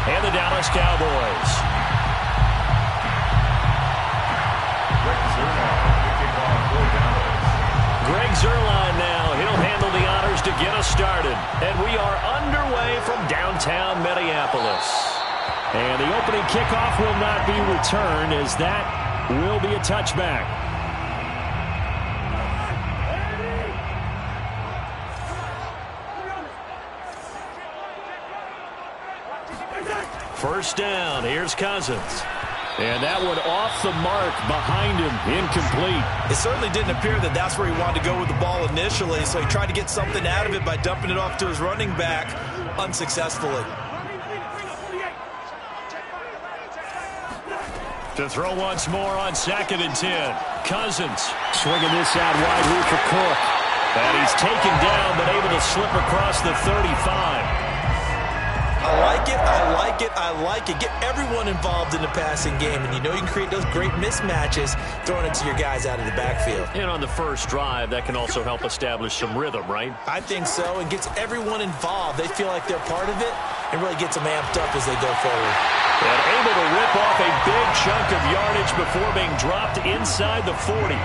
and the Dallas Cowboys. Greg Zuerlein now. He'll handle the honors to get us started. And we are underway from downtown Minneapolis. And the opening kickoff will not be returned, as that will be a touchback. First down. Here's Cousins. And that one off the mark behind him, incomplete. It certainly didn't appear that that's where he wanted to go with the ball initially, so he tried to get something out of it by dumping it off to his running back unsuccessfully. To throw once more on 2nd and 10. Cousins swinging this out wide here for Cook. And he's taken down, but able to slip across the 35. I like it, I like it, I like it. Get everyone involved in the passing game, and you know you can create those great mismatches throwing it to your guys out of the backfield. And on the first drive, that can also help establish some rhythm, right? I think so, and gets everyone involved. They feel like they're part of it, and really gets them amped up as they go forward. And able to rip off a big chunk of yardage before being dropped inside the 40.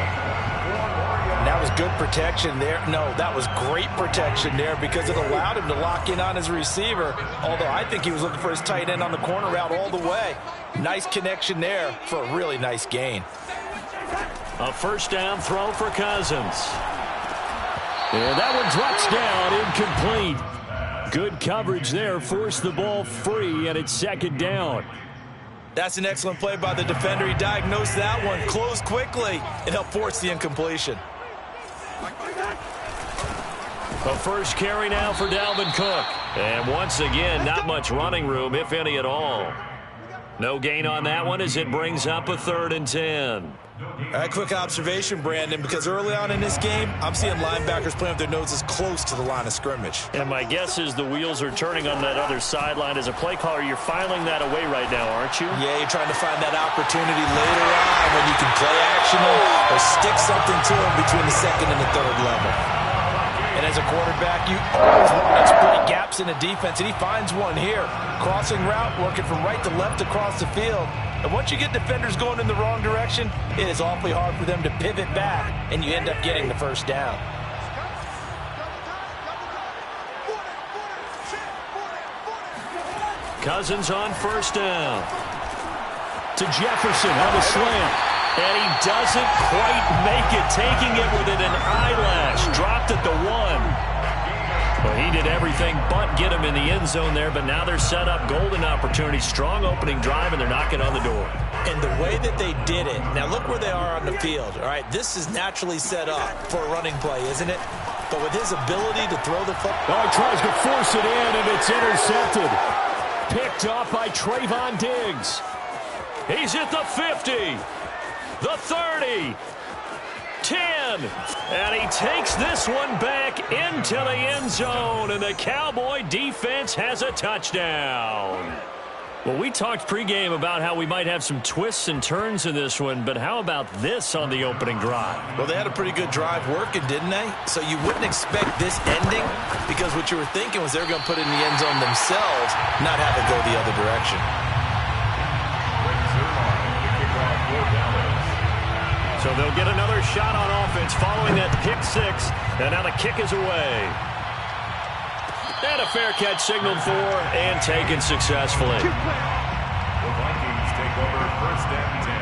And that was good protection there. No, that was great protection there because it allowed him to lock in on his receiver, although I think he was looking for his tight end on the corner route all the way. Nice connection there for a really nice gain. A first down throw for Cousins. And that one drops down, incomplete. Good coverage there, forced the ball free, and it's 2nd down. That's an excellent play by the defender. He diagnosed that one, closed quickly, and helped force the incompletion. The first carry now for Dalvin Cook. And once again, not much running room, if any at all. No gain on that one as it brings up a 3rd and 10. All right, quick observation, Brandon, because early on in this game, I'm seeing linebackers playing with their noses close to the line of scrimmage. And my guess is the wheels are turning on that other sideline. As a play caller, you're filing that away right now, aren't you? Yeah, you're trying to find that opportunity later on when you can play action or stick something to them between the 2nd and the 3rd level. And as a quarterback, you always want to exploit gaps in the defense, and he finds one here. Crossing route, working from right to left across the field. And once you get defenders going in the wrong direction, it is awfully hard for them to pivot back, and you end up getting the first down. Cousins on first down. To Jefferson on the slant. And he doesn't quite make it, taking it within an eyelash. Dropped at the 1. Well, he did everything but get him in the end zone there, but now they're set up golden opportunity. Strong opening drive, and they're knocking on the door. And the way that they did it, now look where they are on the field. All right, this is naturally set up for a running play, isn't it? But with his ability to throw the football. Oh, he tries to force it in, and it's intercepted. Picked off by Trayvon Diggs. He's at the 50. The 30, 10, and he takes this one back into the end zone, and the Cowboy defense has a touchdown. Well, we talked pregame about how we might have some twists and turns in this one, but how about this on the opening drive? Well, they had a pretty good drive working, didn't they? So you wouldn't expect this ending because what you were thinking was they were going to put it in the end zone themselves, not have it go the other direction. So they'll get another shot on offense following that pick 6, and now the kick is away. And a fair catch signaled for and taken successfully. The Vikings take over 1st and 10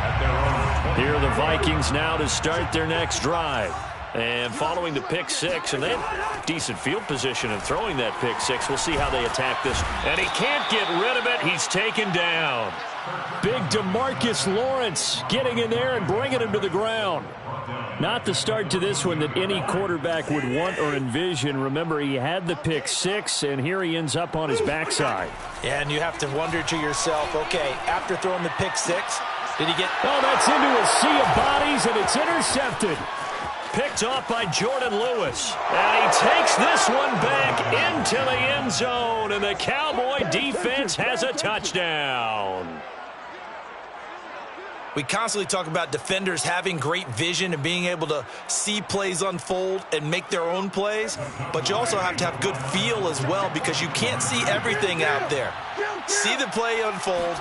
at their own 20. Here are the Vikings now to start their next drive. And following the pick 6, and they have decent field position in throwing that pick 6. We'll see how they attack this. And he can't get rid of it. He's taken down. Big DeMarcus Lawrence getting in there and bringing him to the ground. Not the start to this one that any quarterback would want or envision. Remember, he had the pick 6, and here he ends up on his backside. Yeah, and you have to wonder to yourself, okay, after throwing the pick 6, did he get... Oh, that's into a sea of bodies, and it's intercepted. Picked off by Jordan Lewis. And he takes this one back into the end zone, and the Cowboy defense has a touchdown. We constantly talk about defenders having great vision and being able to see plays unfold and make their own plays, but you also have to have good feel as well because you can't see everything out there. See the play unfold,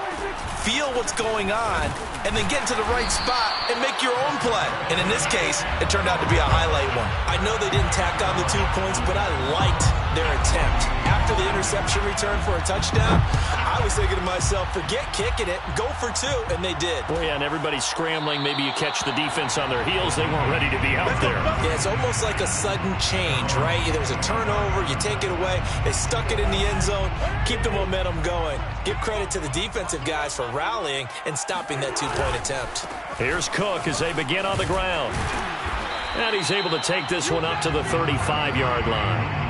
feel what's going on, and then get to the right spot and make your own play. And in this case, it turned out to be a highlight one. I know they didn't tack on the 2 points, but I liked their attempt. After the interception return for a touchdown, I was thinking to myself, forget kicking it, go for 2, and they did. Well, yeah, and everybody's scrambling. Maybe you catch the defense on their heels. They weren't ready to be out there. Yeah, it's almost like a sudden change, right? There's a turnover, you take it away, they stuck it in the end zone, keep the momentum going. Give credit to the defensive guys for rallying and stopping that 2-point attempt. Here's Cook as they begin on the ground. And he's able to take this one up to the 35-yard line.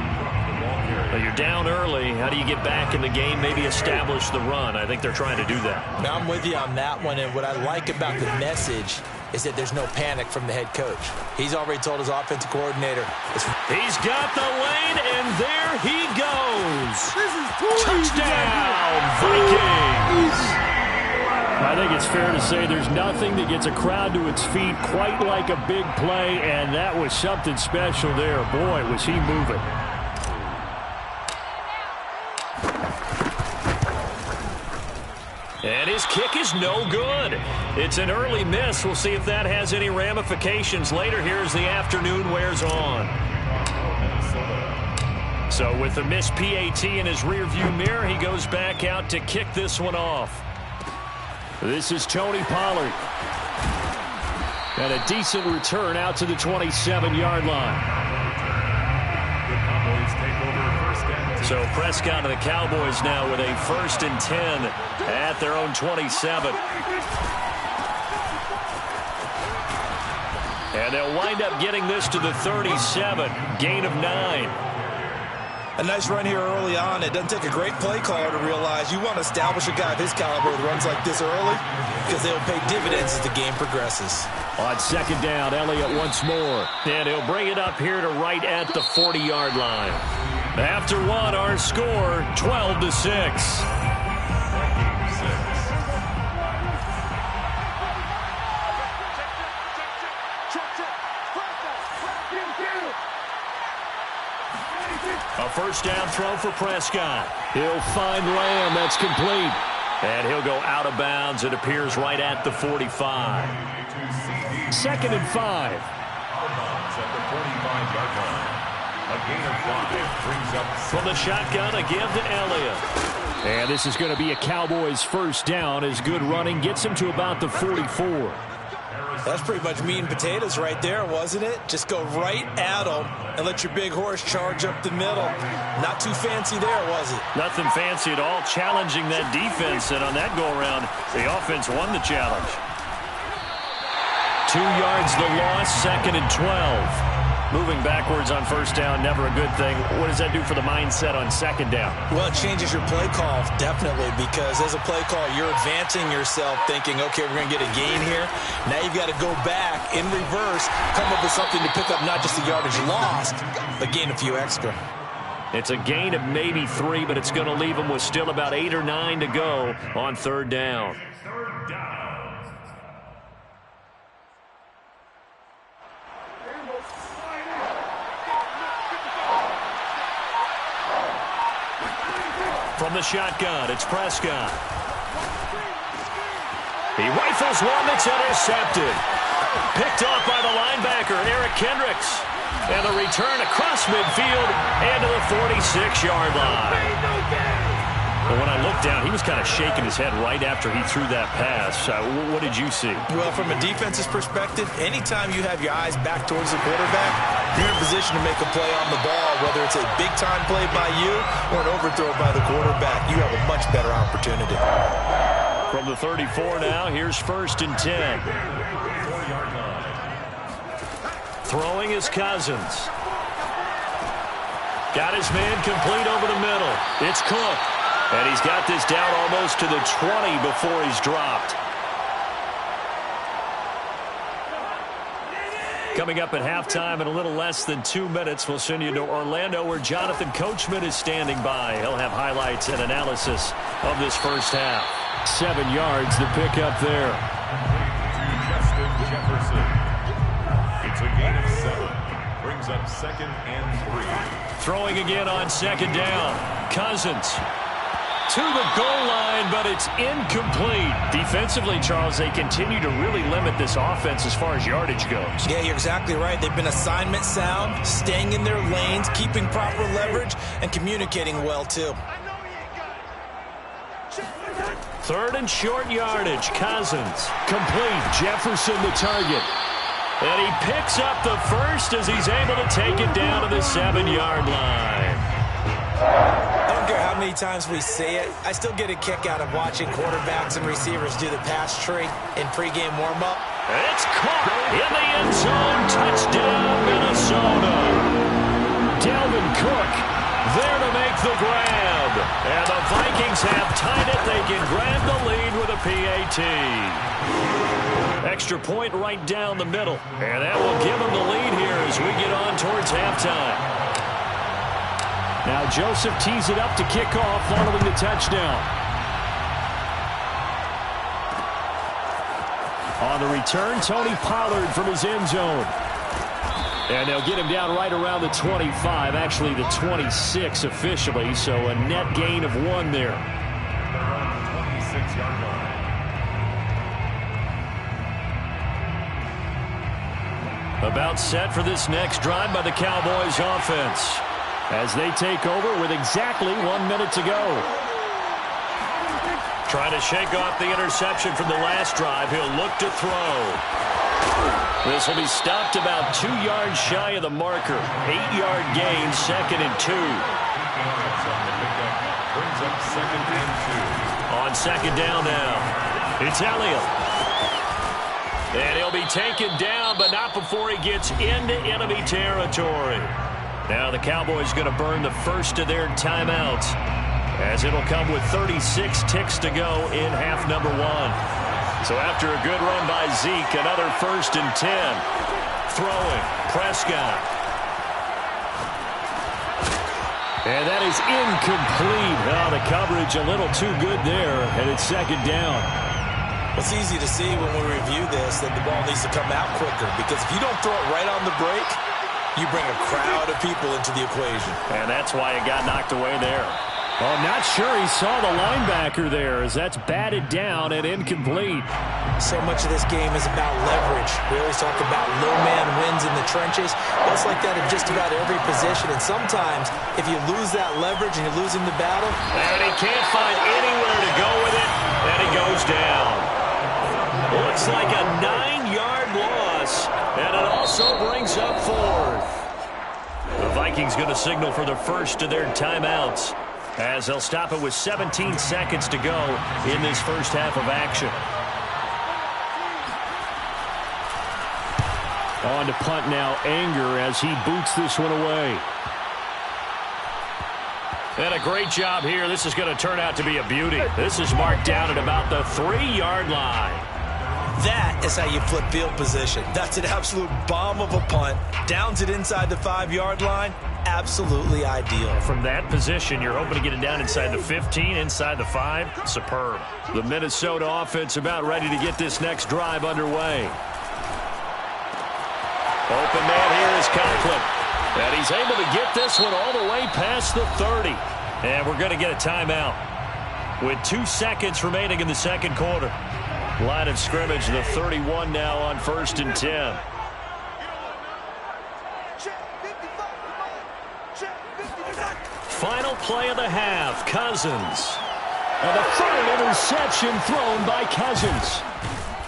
Well, you're down early. How do you get back in the game, maybe establish the run? I think they're trying to do that. Now, I'm with you on that one, and what I like about the message is that there's no panic from the head coach. He's already told his offensive coordinator. He's got the lane, and there he goes. Touchdown, Vikings! I think it's fair to say there's nothing that gets a crowd to its feet quite like a big play, and that was something special there. Boy, was he moving. And his kick is no good. It's an early miss. We'll see if that has any ramifications later here as the afternoon wears on. So with the missed PAT in his rearview mirror, he goes back out to kick this one off. This is Tony Pollard. And a decent return out to the 27-yard line. So Prescott and the Cowboys now with a 1st and 10 at their own 27. And they'll wind up getting this to the 37. Gain of 9. A nice run here early on. It doesn't take a great play caller to realize you want to establish a guy of his caliber with runs like this early because they'll pay dividends as the game progresses. On 2nd down, Elliott once more. And he'll bring it up here to right at the 40-yard line. After one, our score, 12-6. A 1st down throw for Prescott. He'll find Lamb. That's complete. And he'll go out of bounds. It appears right at the 45. 2nd and 5. From the shotgun, a give to Elliott. And this is going to be a Cowboys 1st down as good running gets him to about the 44. That's pretty much meat and potatoes right there, wasn't it? Just go right at them and let your big horse charge up the middle. Not too fancy there, was it? Nothing fancy at all. Challenging that defense, and on that go-around, the offense won the challenge. 2 yards the loss, 2nd and 12. Moving backwards on 1st down, never a good thing. What does that do for the mindset on 2nd down? Well, it changes your play call, definitely, because as a play call, you're advancing yourself thinking, okay, we're going to get a gain here. Now you've got to go back in reverse, come up with something to pick up not just the yardage lost, but gain a few extra. It's a gain of maybe 3, but it's going to leave them with still about 8 or 9 to go on 3rd down. From the shotgun, it's Prescott. He rifles one that's intercepted. Picked off by the linebacker, Eric Kendricks. And the return across midfield and to the 46-yard line. But when I looked down, he was kind of shaking his head right after he threw that pass. What did you see? Well, from a defense's perspective, anytime you have your eyes back towards the quarterback, you're in position to make a play on the ball, whether it's a big-time play by you or an overthrow by the quarterback. You have a much better opportunity. From the 34 now, here's 1st and 10. Throwing is Cousins. Got his man complete over the middle. It's Cook. And he's got this down almost to the 20 before he's dropped. Coming up at halftime in a little less than 2 minutes, we'll send you to Orlando where Jonathan Coachman is standing by. He'll have highlights and analysis of this 1st half. 7 yards to pick up there. Jefferson. It's a gain of 7. Brings up 2nd and 3. Throwing again on 2nd down. Cousins to the goal line, but it's incomplete. Defensively, Charles, they continue to really limit this offense as far as yardage goes. Yeah, you're exactly right. They've been assignment sound, staying in their lanes, keeping proper leverage, and communicating well, too. 3rd and short yardage. Cousins complete. Jefferson the target. And he picks up the first as he's able to take it down to the 7-yard line. I don't care how many times we say it, I still get a kick out of watching quarterbacks and receivers do the pass tree in pregame warm-up. It's caught in the end zone. Touchdown, Minnesota. Dalvin Cook there to make the grab. And the Vikings have tied it. They can grab the lead with a PAT. Extra point right down the middle. And that will give them the lead here as we get on towards halftime. Now Joseph tees it up to kick off following the touchdown. On the return, Tony Pollard from his end zone. And they'll get him down right around the 25, actually the 26 officially, so a net gain of 1 there. They're on the 26-yard line. About set for this next drive by the Cowboys offense, as they take over with exactly 1 minute to go. Trying to shake off the interception from the last drive. He'll look to throw. This will be stopped about 2 yards shy of the marker. 8-yard gain, 2nd and 2. Brings up 2nd and 2. On 2nd down now, it's Elliott. And he'll be taken down, but not before he gets into enemy territory. Now the Cowboys going to burn the first of their timeouts, as it'll come with 36 ticks to go in half number 1. So after a good run by Zeke, another 1st and 10. Throwing, Prescott. And that is incomplete. Oh, the coverage a little too good there, and it's 2nd down. It's easy to see when we review this that the ball needs to come out quicker, because if you don't throw it right on the break, you bring a crowd of people into the equation. And that's why it got knocked away there. Oh, I'm not sure he saw the linebacker there, as that's batted down and incomplete. So much of this game is about leverage. We always talk about low man wins in the trenches. Well, it's like that in just about every position. And sometimes, if you lose that leverage and you're losing the battle, and he can't find anywhere to go with it, and he goes down. Looks like a 9-yard loss, and it also brings up 4th. The Vikings going to signal for the first of their timeouts, as they'll stop it with 17 seconds to go in this first half of action. On to punt now, Anger, as he boots this one away. And a great job here. This is going to turn out to be a beauty. This is marked down at about the 3-yard line. that is how you flip field position. That's an absolute bomb of a punt. Downs it inside the 5-yard line. Absolutely ideal. From that position, you're hoping to get it down inside the 15, inside the 5. Superb. The Minnesota offense about ready to get this next drive underway. Open man here is Conklin. And he's able to get this one all the way past the 30. And we're going to get a timeout with 2 seconds remaining in the second quarter. Line of scrimmage, the 31 now on 1st and 10. Final play of the half, Cousins. And the third interception thrown by Cousins.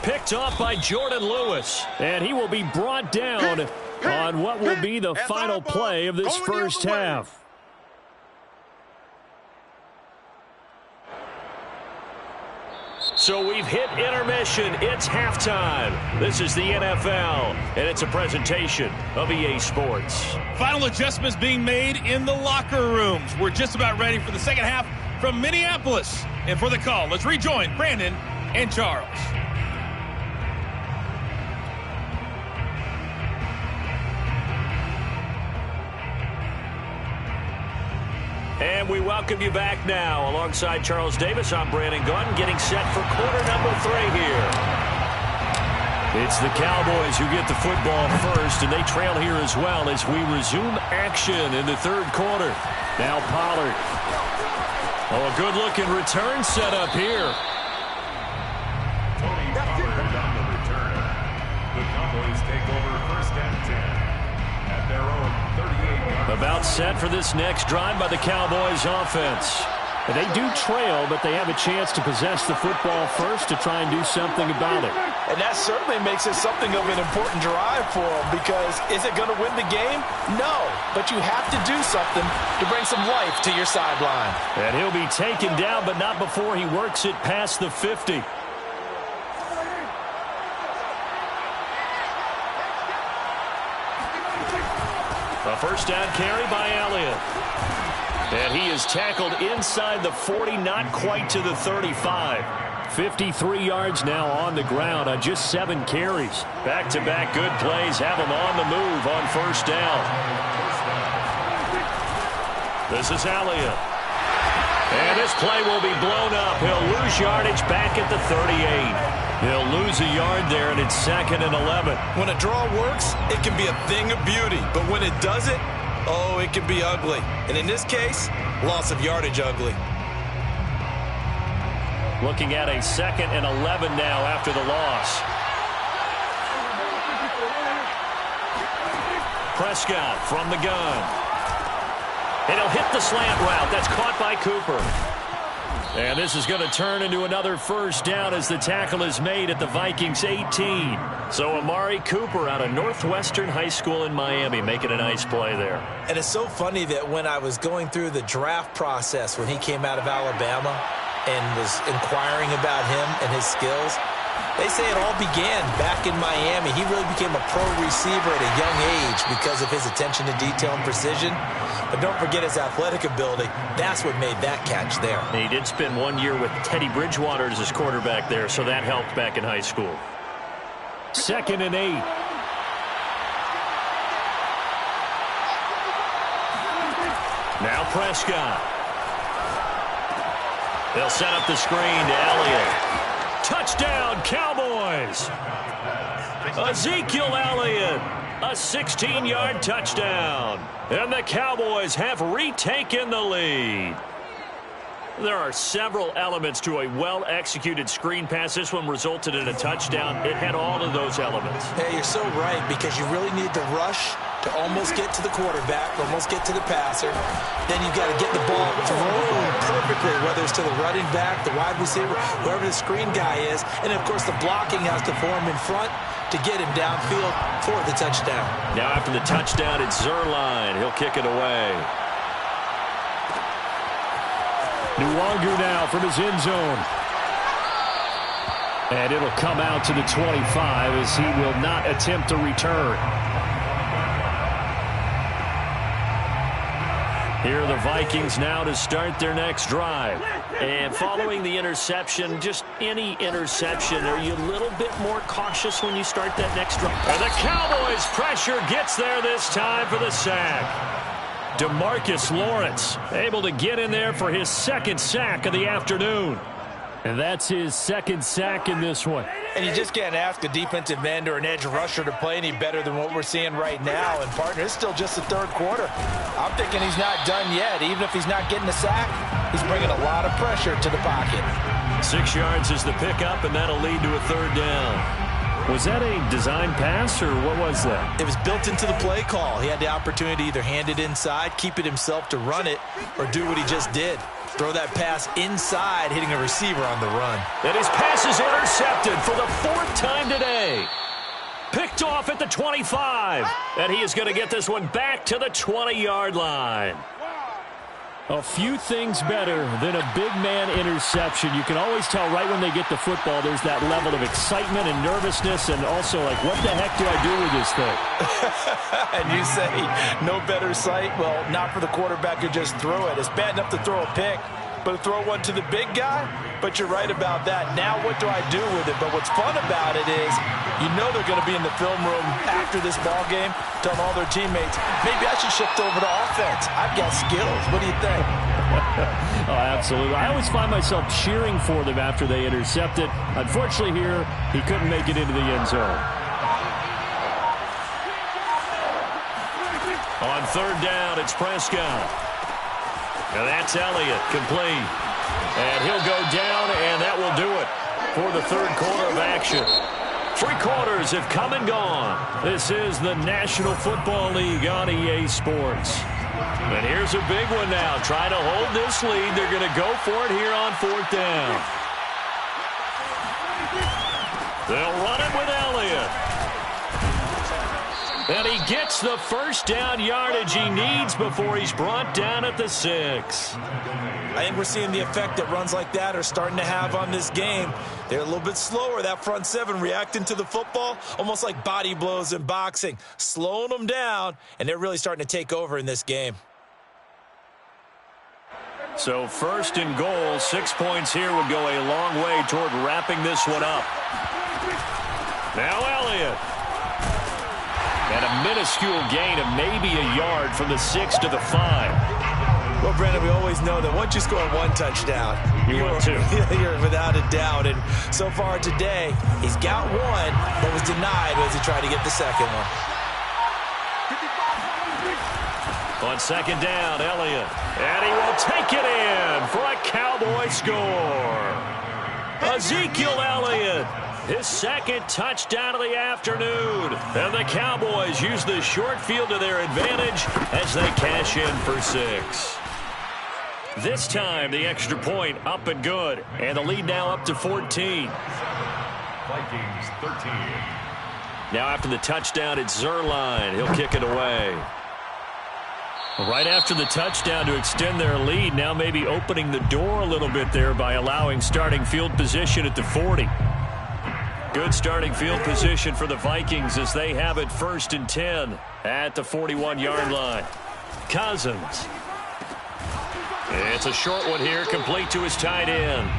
Picked off by Jordan Lewis. And he will be brought down on what will be the final play of this first half. So we've hit intermission. It's halftime. This is the NFL, and it's a presentation of EA Sports. Final adjustments being made in the locker rooms. We're just about ready for the second half from Minneapolis. And for the call, let's rejoin Brandon and Charles. And we welcome you back now. Alongside Charles Davis, I'm Brandon Gunn, getting set for quarter number 3 here. It's the Cowboys who get the football first, and they trail here as well as we resume action in the third quarter. Now Pollard. Oh, a good-looking return set up here. Tony Pollard on the return. The Cowboys take over first and 10 at their own 38-yard. About set for this next drive by the Cowboys offense. They do trail, but they have a chance to possess the football first to try and do something about it. And that certainly makes it something of an important drive for them, because is it going to win the game? No, but you have to do something to bring some life to your sideline. And he'll be taken down, but not before he works it past the 50. A first down carry by Elliott. And he is tackled inside the 40, not quite to the 35. 53 yards now on the ground on just 7 carries. Back-to-back good plays have him on the move on first down. This is Elliott. And this play will be blown up. He'll lose yardage back at the 38. He'll lose a yard there, and it's 2nd and 11. When a draw works, it can be a thing of beauty. But when it doesn't, oh, it can be ugly. And in this case, loss of yardage ugly. Looking at a 2nd and 11 now after the loss. Prescott from the gun. And he'll hit the slant route. That's caught by Cooper. And this is going to turn into another first down as the tackle is made at the Vikings 18. So Amari Cooper out of Northwestern High School in Miami making a nice play there. And it's so funny that when I was going through the draft process when he came out of Alabama and was inquiring about him and his skills, they say it all began back in Miami. He really became a pro receiver at a young age because of his attention to detail and precision. But don't forget his athletic ability. That's what made that catch there. And he did spend 1 year with Teddy Bridgewater as his quarterback there, so that helped back in high school. 2nd and 8. Now Prescott. They'll set up the screen to Elliott. Touchdown, Cowboys! Ezekiel Elliott, a 16-yard touchdown. And the Cowboys have retaken the lead. There are several elements to a well-executed screen pass. This one resulted in a touchdown. It had all of those elements. Hey, you're so right, because you really need the rush to almost get to the quarterback, almost get to the passer. Then you've got to get the ball thrown perfectly, whether it's to the running back, the wide receiver, whoever the screen guy is. And, of course, the blocking has to form in front to get him downfield for the touchdown. Now after the touchdown, it's Zerline. He'll kick it away. Nwangu now from his end zone. And it'll come out to the 25 as he will not attempt to return. Here are the Vikings now to start their next drive. And following the interception, just any interception, are you a little bit more cautious when you start that next drive? And the Cowboys' pressure gets there this time for the sack. DeMarcus Lawrence able to get in there for his 2nd sack of the afternoon. And that's his 2nd sack in this one. And you just can't ask a defensive end or an edge rusher to play any better than what we're seeing right now. And, partner, it's still just the 3rd quarter. I'm thinking he's not done yet. Even if he's not getting a sack, he's bringing a lot of pressure to the pocket. 6 yards is the pickup, and that'll lead to a 3rd down. Was that a design pass, or what was that? It was built into the play call. He had the opportunity to either hand it inside, keep it himself to run it, or do what he just did. Throw that pass inside, hitting a receiver on the run. And his pass is intercepted for the 4th time today. Picked off at the 25. And he is going to get this one back to the 20-yard line. A few things better than a big man interception. You can always tell right when they get the football, there's that level of excitement and nervousness, and also like, what the heck do I do with this thing? And you say, no better sight? Well, not for the quarterback who just threw it. It's bad enough to throw a pick, but to throw one to the big guy? But you're right about that. Now what do I do with it? But what's fun about it is, you know they're going to be in the film room after this ball game, telling all their teammates, maybe I should shift over to offense. I've got skills. What do you think? Oh, absolutely. I always find myself cheering for them after they intercept it. Unfortunately here, he couldn't make it into the end zone. On third down, it's Prescott. And that's Elliott, complete. And he'll go down, and that will do it for the third quarter of action. 3 quarters have come and gone. This is the National Football League on EA Sports. And here's a big one now. Trying to hold this lead. They're going to go for it here on fourth down. They'll run it with Elliott. And he gets the first down yardage he needs before he's brought down at the 6. I think we're seeing the effect that runs like that are starting to have on this game. They're a little bit slower, that front 7, reacting to the football, almost like body blows in boxing, slowing them down, and they're really starting to take over in this game. So first and goal, 6 points here would go a long way toward wrapping this one up. Now Elliott. And a minuscule gain of maybe a yard from the 6 to the 5. Well, Brandon, we always know that once you score 1 touchdown, you're 2. You're without a doubt. And so far today, he's got 1, but was denied as he tried to get the second one. On second down, Elliott. And he will take it in for a Cowboy score. Ezekiel Elliott. His second touchdown of the afternoon. And the Cowboys use the short field to their advantage as they cash in for 6. This time, the extra point up and good. And the lead now up to 14. Vikings 13. Now after the touchdown, it's Zerline. He'll kick it away. Right after the touchdown to extend their lead, now maybe opening the door a little bit there by allowing starting field position at the 40. Good starting field position for the Vikings as they have it 1st and 10 at the 41-yard line. Cousins. It's a short one here, complete to his tight end.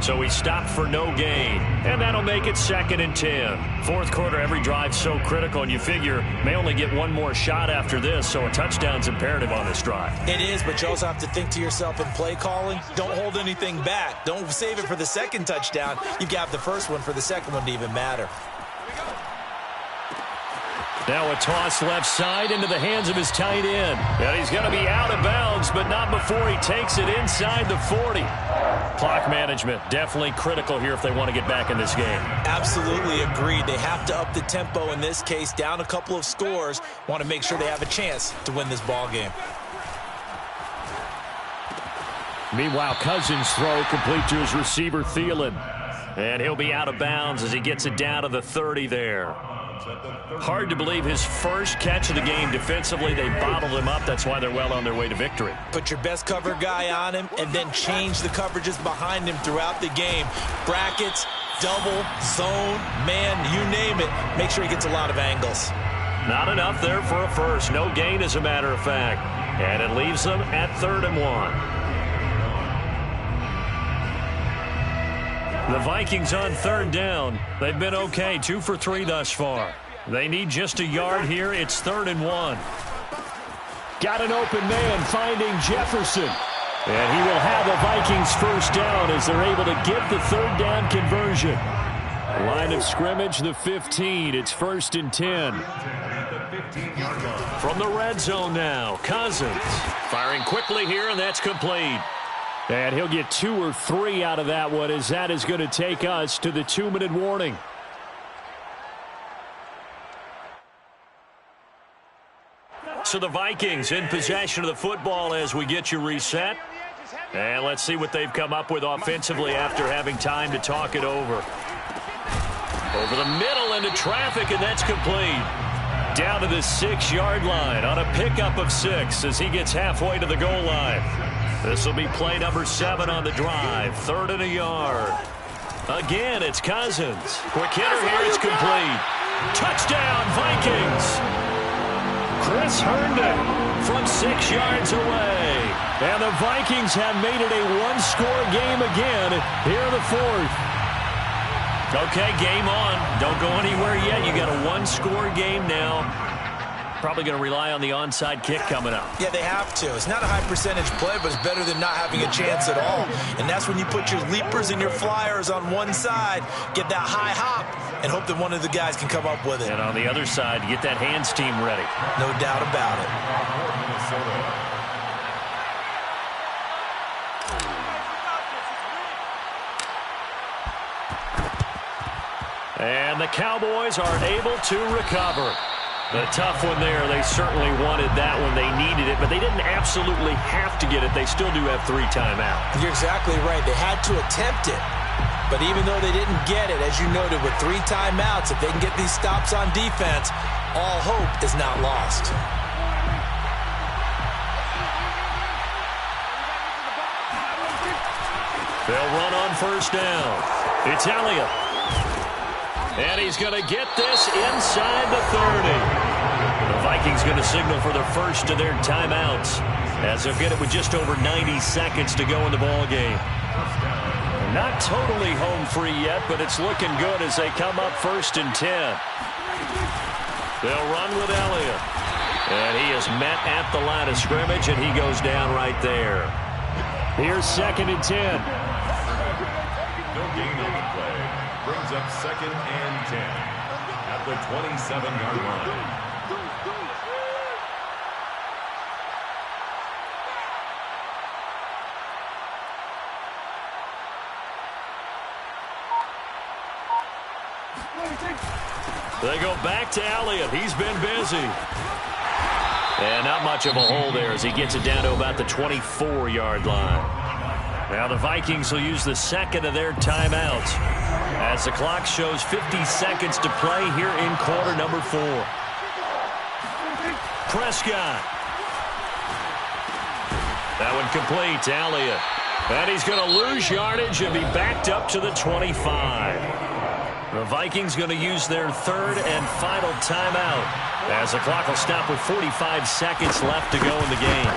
So he stopped for no gain, and that'll make it 2nd and 10. Fourth quarter, every drive so critical, and you figure may only get one more shot after this, so a touchdown's imperative on this drive. It is, but you also have to think to yourself in play calling, don't hold anything back. Don't save it for the second touchdown. You've got the first one for the second one to even matter. Now a toss left side into the hands of his tight end. And he's going to be out of bounds, but not before he takes it inside the 40. Clock management definitely critical here if they want to get back in this game. Absolutely agreed. They have to up the tempo in this case, down a couple of scores. Want to make sure they have a chance to win this ball game. Meanwhile, Cousins' throw complete to his receiver, Thielen. And he'll be out of bounds as he gets it down to the 30 there. Hard to believe his first catch of the game defensively. They bottled him up. That's why they're well on their way to victory. Put your best cover guy on him and then change the coverages behind him throughout the game. Brackets, double, zone, man, you name it. Make sure he gets a lot of angles. Not enough there for a first. No gain, as a matter of fact. And it leaves them at 3rd and 1. The Vikings on 3rd down. They've been okay, 2 for 3 thus far. They need just a yard here. It's 3rd and 1. Got an open man finding Jefferson. And he will have the Vikings first down as they're able to get the 3rd down conversion. Line of scrimmage, the 15. It's 1st and 10. From the red zone now, Cousins. Firing quickly here, and that's complete. And he'll get 2 or 3 out of that one, as that is going to take us to the 2-minute warning. So the Vikings in possession of the football as we get you reset. And let's see what they've come up with offensively after having time to talk it over. Over the middle into traffic, and that's complete. Down to the 6-yard line on a pickup of 6 as he gets halfway to the goal line. This will be play number 7 on the drive. 3rd and a yard. Again, it's Cousins. Quick hitter here. It's complete. Touchdown, Vikings. Chris Herndon from 6 yards away. And the Vikings have made it a one-score game again here in the 4th. Okay, game on. Don't go anywhere yet. You got a one-score game now. Probably going to rely on the onside kick coming up. Yeah, they have to. It's not a high percentage play, but it's better than not having a chance at all. And that's when you put your leapers and your flyers on one side, get that high hop, and hope that one of the guys can come up with it. And on the other side, get that hands team ready. No doubt about it. And the Cowboys are able to recover. A tough one there. They certainly wanted that when they needed it, but they didn't absolutely have to get it. They still do have 3 timeouts. You're exactly right. They had to attempt it. But even though they didn't get it, as you noted, with 3 timeouts, if they can get these stops on defense, all hope is not lost. They'll run on first down. It's Elliott. And he's going to get this inside the 30. The Vikings going to signal for the first of their timeouts, as they'll get it with just over 90 seconds to go in the ballgame. Not totally home free yet, but it's looking good as they come up 1st and 10. They'll run with Elliott. And he is met at the line of scrimmage, and he goes down right there. Here's 2nd and 10. No gain on the play. Brings up 2nd and 10 at the 27-yard line. They go back to Elliott. He's been busy. And not much of a hole there as he gets it down to about the 24-yard line. Now the Vikings will use the 2nd of their timeouts as the clock shows 50 seconds to play here in quarter number 4. Prescott. That one complete to Elliott. And he's going to lose yardage and be backed up to the 25. The Vikings going to use their 3rd and final timeout as the clock will stop with 45 seconds left to go in the game.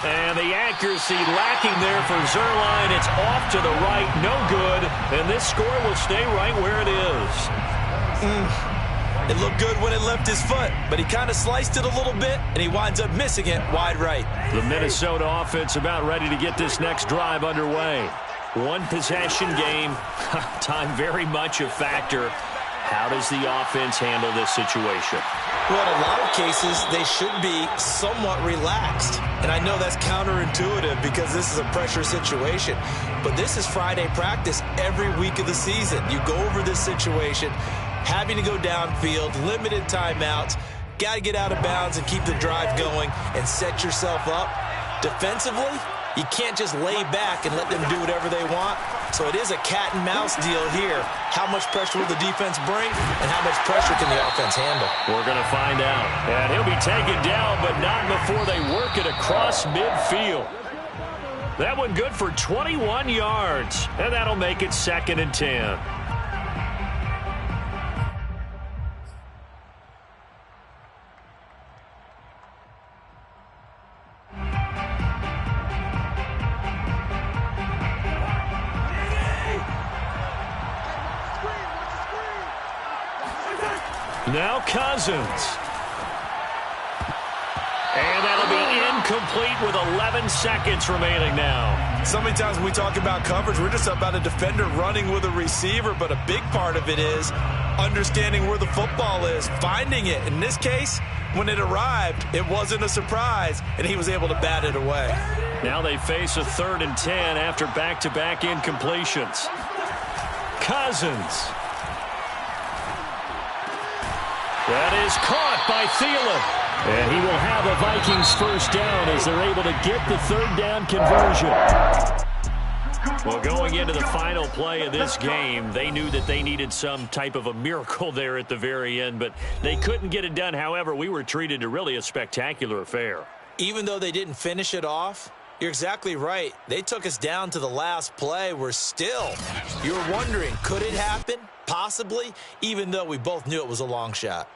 And the accuracy lacking there for Zerline. It's off to the right, no good, and this score will stay right where it is. It looked good when it left his foot, but he kind of sliced it a little bit, and he winds up missing it wide right. The Minnesota offense about ready to get this next drive underway. One possession game, time very much a factor. How does the offense handle this situation? Well, in a lot of cases, they should be somewhat relaxed. And I know that's counterintuitive because this is a pressure situation. But this is Friday practice every week of the season. You go over this situation, having to go downfield, limited timeouts, got to get out of bounds and keep the drive going and set yourself up. Defensively, you can't just lay back and let them do whatever they want. So it is a cat and mouse deal here. How much pressure will the defense bring, and how much pressure can the offense handle? We're going to find out. And he'll be taken down, but not before they work it across midfield. That one good for 21 yards, and that'll make it 2nd and 10. Now Cousins. And that'll be incomplete with 11 seconds remaining now. So many times when we talk about coverage, we're just about a defender running with a receiver, but a big part of it is understanding where the football is, finding it. In this case, when it arrived, it wasn't a surprise, and he was able to bat it away. Now they face a 3rd and 10 after back-to-back incompletions. Cousins. That is caught by Thielen. And he will have a Vikings first down as they're able to get the 3rd down conversion. Well, going into the final play of this game, they knew that they needed some type of a miracle there at the very end, but they couldn't get it done. However, we were treated to really a spectacular affair. Even though they didn't finish it off, you're exactly right. They took us down to the last play. You're wondering, could it happen? Possibly, even though we both knew it was a long shot.